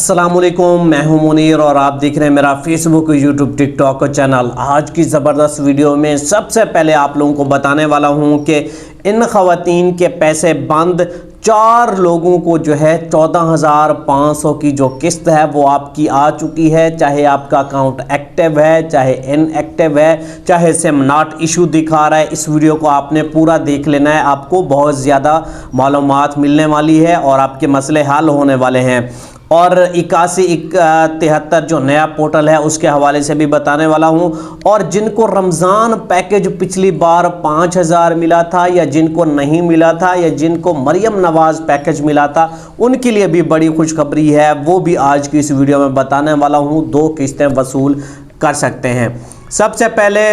अस्सलामुअलैकुम, मैं हूं मुनीर और आप देख रहे हैं मेरा फेसबुक, यूट्यूब, टिकटॉक चैनल। आज की ज़बरदस्त वीडियो में सबसे पहले आप लोगों को बताने वाला हूं कि इन ख़वातीन के पैसे बंद 4 लोगों को जो है 14,500 की जो किस्त है वो आपकी आ चुकी है। चाहे आपका अकाउंट एक्टिव है, चाहे इनएक्टिव है, चाहे सिम नॉट इशू दिखा रहा है, इस वीडियो को आपने पूरा देख लेना है। आपको बहुत ज़्यादा मालूमात मिलने वाली है और आपके मसले हल होने वाले हैं। और 8173 जो नया पोर्टल है उसके हवाले से भी बताने वाला हूं। और जिनको रमज़ान पैकेज पिछली बार 5,000 मिला था, या जिनको नहीं मिला था, या जिनको मरियम नवाज़ पैकेज मिला था, उनके लिए भी बड़ी खुशखबरी है। वो भी आज की इस वीडियो में बताने वाला हूं। 2 किस्तें वसूल कर सकते हैं। सबसे पहले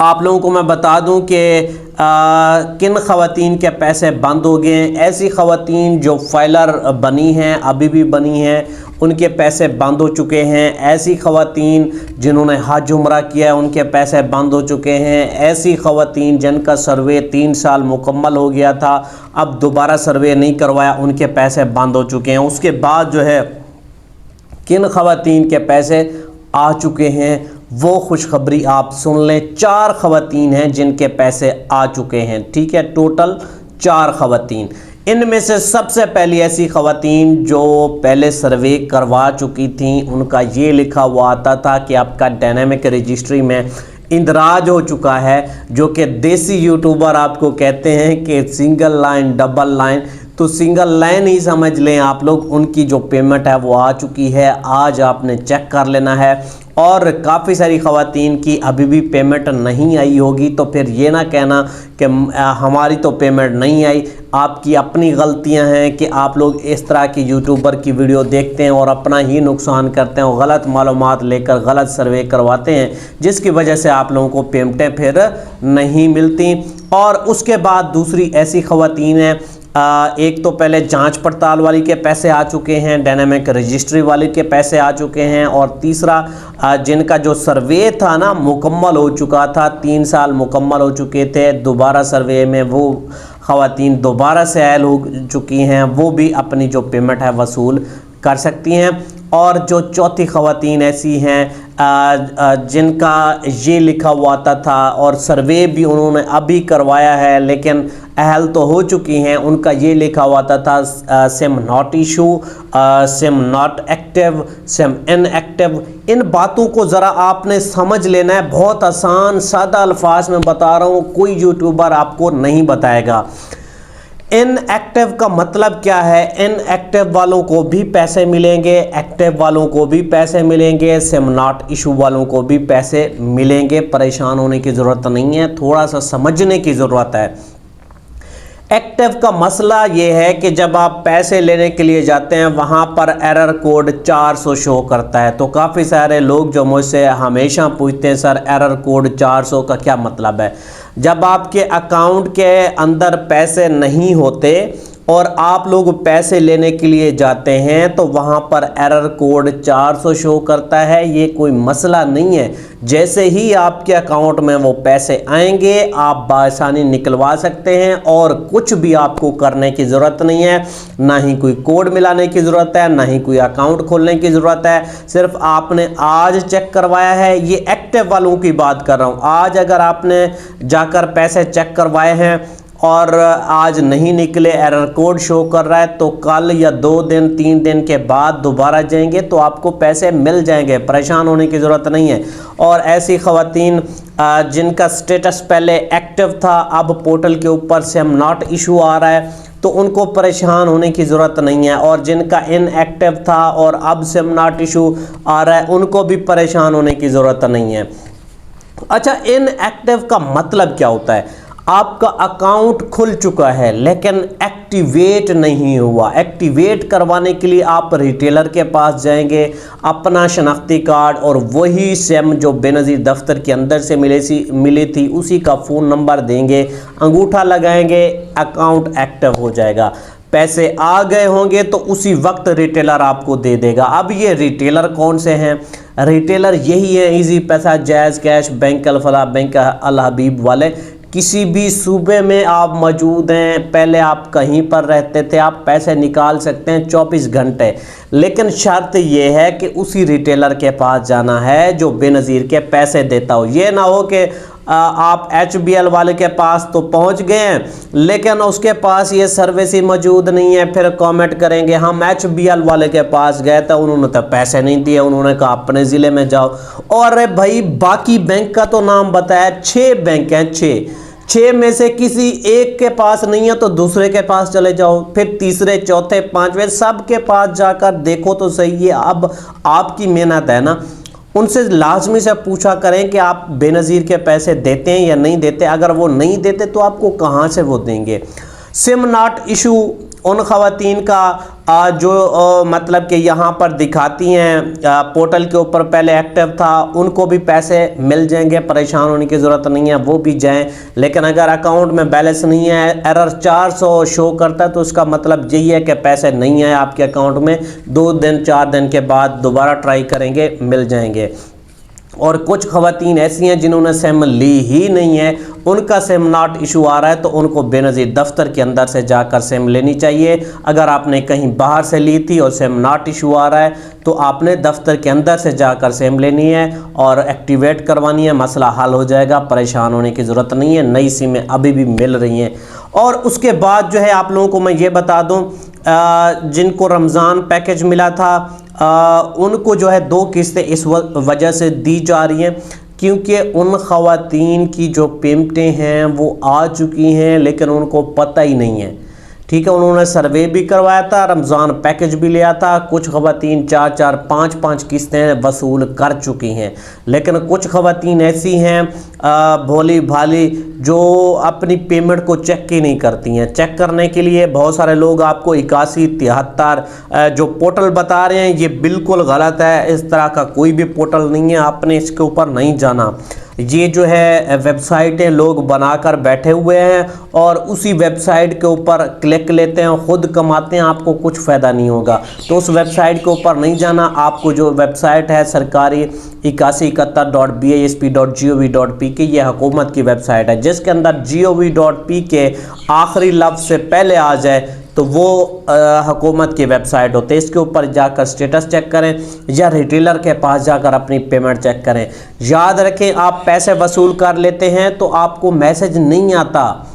आप लोगों को मैं बता दूं कि किन ख़वातीन के पैसे बंद हो गए हैं। ऐसी ख़वातीन जो फाइलर बनी हैं, अभी भी बनी हैं, उनके पैसे बंद हो चुके हैं। ऐसी ख़वातीन जिन्होंने हज उम्रा किया है, उनके पैसे बंद हो चुके हैं। ऐसी ख़वातीन जिनका सर्वे 3 साल मुकम्मल हो गया था, अब दोबारा सर्वे नहीं करवाया, उनके पैसे बंद हो चुके हैं। उसके बाद जो है किन ख़वातीन के पैसे आ चुके हैं वो खुशखबरी आप सुन लें। 4 ख़वातीन हैं जिनके पैसे आ चुके हैं, ठीक है। टोटल 4 ख़वातीन। इनमें से सबसे पहली ऐसी ख़वातीन जो पहले सर्वे करवा चुकी थी, उनका ये लिखा हुआ आता था कि आपका डायनामिक रजिस्ट्री में इंदराज हो चुका है, जो कि देसी यूट्यूबर आपको कहते हैं कि सिंगल लाइन, डबल लाइन, तो सिंगल लाइन ही समझ लें आप लोग। उनकी जो पेमेंट है वो आ चुकी है। आज आपने चेक कर लेना है। और काफ़ी सारी ख़वातीन की अभी भी पेमेंट नहीं आई होगी, तो फिर ये ना कहना कि हमारी तो पेमेंट नहीं आई। आपकी अपनी गलतियां हैं कि आप लोग इस तरह की यूट्यूबर की वीडियो देखते हैं और अपना ही नुकसान करते हैं और गलत मालूमात लेकर गलत सर्वे करवाते हैं, जिसकी वजह से आप लोगों को पेमेंटें फिर नहीं मिलती। और उसके बाद दूसरी ऐसी ख़वातीन है, एक तो पहले जांच पड़ताल वाली के पैसे आ चुके हैं, डायनामिक रजिस्ट्री वाले के पैसे आ चुके हैं, और तीसरा जिनका जो सर्वे था ना मुकम्मल हो चुका था, 3 साल मुकम्मल हो चुके थे, दोबारा सर्वे में वो ख़वातीन दोबारा से ऐड हो चुकी हैं, वो भी अपनी जो पेमेंट है वसूल कर सकती हैं। और जो चौथी ख़वातीन ऐसी हैं जिनका ये लिखा हुआ था और सर्वे भी उन्होंने अभी करवाया है लेकिन अहल तो हो चुकी हैं, उनका ये लिखा हुआ था SIM not issue, SIM not active, SIM inactive. इन बातों को ज़रा आपने समझ लेना है। बहुत आसान सादा अल्फाज में बता रहा हूँ, कोई यूट्यूबर आपको नहीं बताएगा। इनएक्टिव का मतलब क्या है? इनएक्टिव वालों को भी पैसे मिलेंगे, एक्टिव वालों को भी पैसे मिलेंगे, सिम नॉट इशू वालों को भी पैसे मिलेंगे। परेशान होने की ज़रूरत नहीं है, थोड़ा सा समझने की ज़रूरत है। एक्टिव का मसला ये है कि जब आप पैसे लेने के लिए जाते हैं वहाँ पर एरर कोड 400 शो करता है। तो काफ़ी सारे लोग जो मुझसे हमेशा पूछते हैं, सर एरर कोड 400 का क्या मतलब है? जब आपके अकाउंट के अंदर पैसे नहीं होते और आप लोग पैसे लेने के लिए जाते हैं तो वहाँ पर एरर कोड 400 शो करता है। ये कोई मसला नहीं है। जैसे ही आपके अकाउंट में वो पैसे आएंगे आप बआसानी निकलवा सकते हैं और कुछ भी आपको करने की ज़रूरत नहीं है। ना ही कोई कोड मिलाने की ज़रूरत है, ना ही कोई अकाउंट खोलने की ज़रूरत है। सिर्फ आपने आज चेक करवाया है। ये एक्टिव वालों की बात कर रहा हूँ। आज अगर आपने जाकर पैसे चेक करवाए हैं और आज नहीं निकले, एरर कोड शो कर रहा है, तो कल या 2 दिन 3 दिन के बाद दोबारा जाएंगे तो आपको पैसे मिल जाएंगे। परेशान होने की ज़रूरत नहीं है। और ऐसी ख़वातीन जिनका स्टेटस पहले एक्टिव था, अब पोर्टल के ऊपर सिम नॉट इशू आ रहा है, तो उनको परेशान होने की ज़रूरत नहीं है। और जिनका इनएक्टिव था और अब सिम नॉट इशू आ रहा है, उनको भी परेशान होने की ज़रूरत नहीं है। अच्छा, इनएक्टिव का मतलब क्या होता है? आपका अकाउंट खुल चुका है लेकिन एक्टिवेट नहीं हुआ। एक्टिवेट करवाने के लिए आप रिटेलर के पास जाएंगे, अपना शनाख्ती कार्ड और वही सिम जो बेनज़ीर दफ्तर के अंदर से मिली थी उसी का फ़ोन नंबर देंगे, अंगूठा लगाएंगे, अकाउंट एक्टिव हो जाएगा। पैसे आ गए होंगे तो उसी वक्त रिटेलर आपको दे देगा। अब ये रिटेलर कौन से हैं? रिटेलर यही है, इजी पैसा, जायज़ कैश, बैंक अल फलाह, बैंक अल हबीब वाले। किसी भी सूबे में आप मौजूद हैं, पहले आप कहीं पर रहते थे, आप पैसे निकाल सकते हैं 24 घंटे। लेकिन शर्त यह है कि उसी रिटेलर के पास जाना है जो बेनज़ीर के पैसे देता हो। ये ना हो कि आप HBL वाले के पास तो पहुंच गए हैं लेकिन उसके पास ये सर्विस ही मौजूद नहीं है, फिर कमेंट करेंगे हम HBL वाले के पास गए तो उन्होंने तो पैसे नहीं दिए, उन्होंने कहा अपने ज़िले में जाओ। और भाई बाकी बैंक का तो नाम बताया, 6 बैंक हैं, 6 में से किसी एक के पास नहीं है तो दूसरे के पास चले जाओ, फिर तीसरे चौथे पांचवें सब के पास जाकर देखो तो सही है। अब आपकी मेहनत है ना, उनसे लाजमी से पूछा करें कि आप बेनज़ीर के पैसे देते हैं या नहीं देते। अगर वो नहीं देते तो आपको कहाँ से वो देंगे। सिम नॉट इशू उन ख़वातीन का जो मतलब कि यहाँ पर दिखाती हैं पोर्टल के ऊपर पहले एक्टिव था, उनको भी पैसे मिल जाएंगे, परेशान होने की ज़रूरत नहीं है, वो भी जाएं। लेकिन अगर अकाउंट में बैलेंस नहीं है, एरर 400 शो करता है तो उसका मतलब यही है कि पैसे नहीं आए आपके अकाउंट में। 2 दिन 4 दिन के बाद दोबारा ट्राई करेंगे, मिल जाएंगे। और कुछ ख़वातीन ऐसी हैं जिन्होंने सिम ली ही नहीं है, उनका सिम नॉट इशू आ रहा है तो उनको बेनज़ीर दफ्तर के अंदर से जाकर सिम लेनी चाहिए। अगर आपने कहीं बाहर से ली थी और सिम नॉट इशू आ रहा है तो आपने दफ्तर के अंदर से जाकर सिम लेनी है और एक्टिवेट करवानी है, मसला हल हो जाएगा, परेशान होने की ज़रूरत नहीं है। नई सिमें अभी भी मिल रही हैं। और उसके बाद जो है आप लोगों को मैं ये बता दूं, जिनको रमज़ान पैकेज मिला था उनको जो है 2 किस्तें इस वजह से दी जा रही हैं क्योंकि उन ख़वातीन की जो पेमेंटें हैं वो आ चुकी हैं लेकिन उनको पता ही नहीं है। ठीक है, उन्होंने सर्वे भी करवाया था, रमज़ान पैकेज भी लिया था, कुछ ख़वातीन 4-4 5-5 किस्तें वसूल कर चुकी हैं। लेकिन कुछ ख़वातीन ऐसी हैं भोली भाली जो अपनी पेमेंट को चेक ही नहीं करती हैं। चेक करने के लिए बहुत सारे लोग आपको 8173 जो पोर्टल बता रहे हैं ये बिल्कुल गलत है। इस तरह का कोई भी पोर्टल नहीं है, आपने इसके ऊपर नहीं जाना। ये जो है वेबसाइटें लोग बनाकर बैठे हुए हैं और उसी वेबसाइट के ऊपर क्लिक लेते हैं, खुद कमाते हैं, आपको कुछ फ़ायदा नहीं होगा। तो उस वेबसाइट के ऊपर नहीं जाना। आपको जो वेबसाइट है सरकारी 8171.basp.gov.p की, ये हुकूमत की वेबसाइट है, जिसके अंदर gov.p के आखिरी लफ्ज़ से पहले आ जाए तो वो हुकूमत की वेबसाइट होती है। इसके ऊपर जाकर स्टेटस चेक करें या रिटेलर के पास जाकर अपनी पेमेंट चेक करें। याद रखें, आप पैसे वसूल कर लेते हैं तो आपको मैसेज नहीं आता।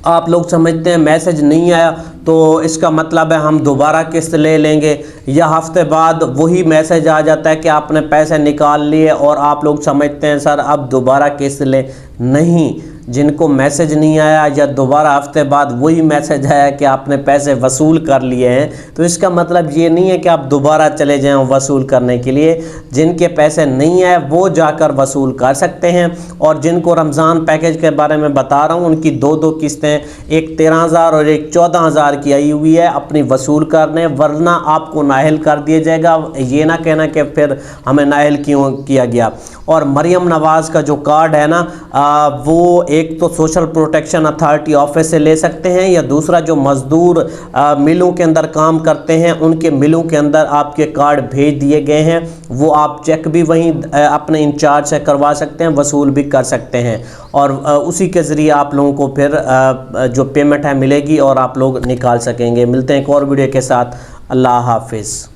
आप लोग समझते हैं मैसेज नहीं आया तो इसका मतलब है हम दोबारा किस्त ले लेंगे, या हफ्ते बाद वही मैसेज आ जाता है कि आपने पैसे निकाल लिए और आप लोग समझते हैं सर अब दोबारा किस्त ले। नहीं, जिनको मैसेज नहीं आया या दोबारा हफ्ते बाद वही मैसेज आया कि आपने पैसे वसूल कर लिए हैं तो इसका मतलब ये नहीं है कि आप दोबारा चले जाएं वसूल करने के लिए। जिनके पैसे नहीं आए वो जाकर वसूल कर सकते हैं। और जिनको रमज़ान पैकेज के बारे में बता रहा हूँ उनकी 2 किस्तें, एक 13,000 और एक 14,000 की आई हुई है, अपनी वसूल करने, वरना आपको नाअहल कर दिया जाएगा। ये ना कहना कि फिर हमें नाअहल क्यों किया गया। और मरियम नवाज़ का जो कार्ड है ना वो एक तो सोशल प्रोटेक्शन अथॉरिटी ऑफिस से ले सकते हैं, या दूसरा जो मज़दूर मिलों के अंदर काम करते हैं उनके मिलों के अंदर आपके कार्ड भेज दिए गए हैं, वो आप चेक भी वहीं अपने इंचार्ज से करवा सकते हैं, वसूल भी कर सकते हैं और उसी के ज़रिए आप लोगों को फिर जो पेमेंट है मिलेगी और आप लोग निकाल सकेंगे। मिलते हैं एक और वीडियो के साथ। अल्लाह हाफिज़।